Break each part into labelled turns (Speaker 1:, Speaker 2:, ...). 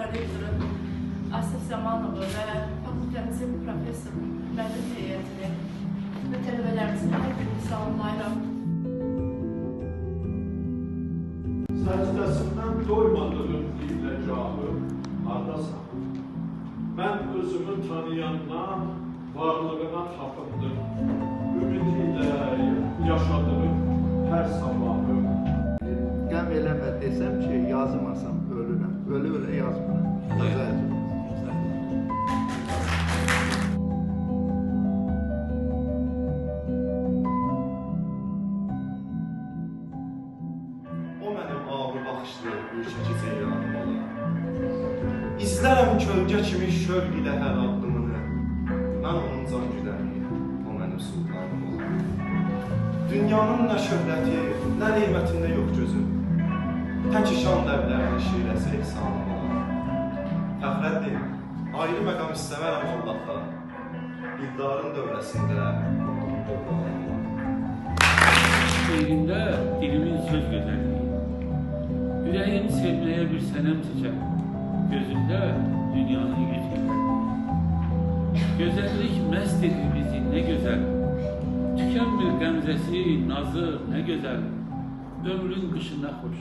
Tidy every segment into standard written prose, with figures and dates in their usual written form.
Speaker 1: prorektoru Asif Zamanovu və fakültemizin professoru, müəllim heyətini və tələbələrimizin hər birini salamlayıram.
Speaker 2: Səcdəsindən doymadığım deyiləcahı hardasan? Mən özümü tanıyandan varlığına tapındım. Ümid ilə yaşadığım hər sabahı.
Speaker 3: Qəm eləmə desəm ki, yazmasam ölürəm. Ölə yazmıram.
Speaker 4: O mənim ağır baxışlı, ürkəci ceylanım olar. İzlərəm kölgə kimi şövq ilə hər addımını. Mən onun can güdərliyim, o mənim sultanım olar. Dünyanın nə şöhrəti, nə neymətində yox gözüm. Tək şan ləblərinin şirəsi ehsanım olar. Fəxrəddin, ayrı məqam istəmərəm Allah'a. İddarın dövrəsində dövranım olar.
Speaker 5: Şeirində dilimin söz gözəlliyi, ürəyim sevməyə bir sənəm çəkər, gözümdə dünyanın yüz gözəlliyi. Gözəllik məst edir bizi, nə gözəl, tükənmir qəmzəsi, nazı, nə gözəl, ömrün qışı nə xoş,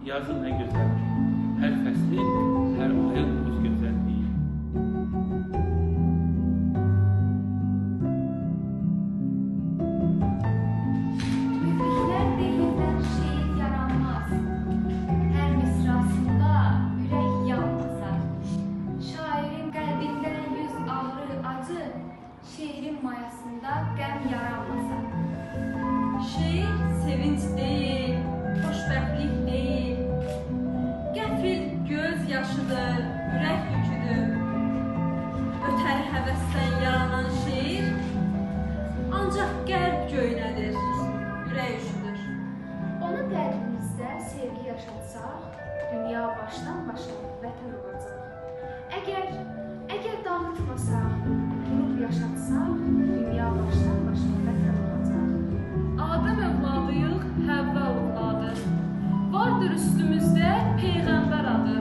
Speaker 5: yazı nə gözəl, hər fəslin, hər ayın öz gözəlliyi.
Speaker 6: Şehrin mayasında qəm yaranmasa. Şeir sevinç deyil, xoşbəxtlik deyil. Qəfil göz yaşıdır, ürək yüküdür. Ötər həvəsdən yaranan şeir ancaq qəlb göynədir, ürək üşüdür.
Speaker 7: Onu qəlbimizdə sevgi yaşatsaq, dünya başdan başa vətən olacaq. Əgər dağıtmasaq, qurub yaşatsaq, dünya başdan başa vətən olacaq.
Speaker 1: Adəm övladıyıq, Həvva övladı. Vardır üstümüzdə Peyğəmbər adı.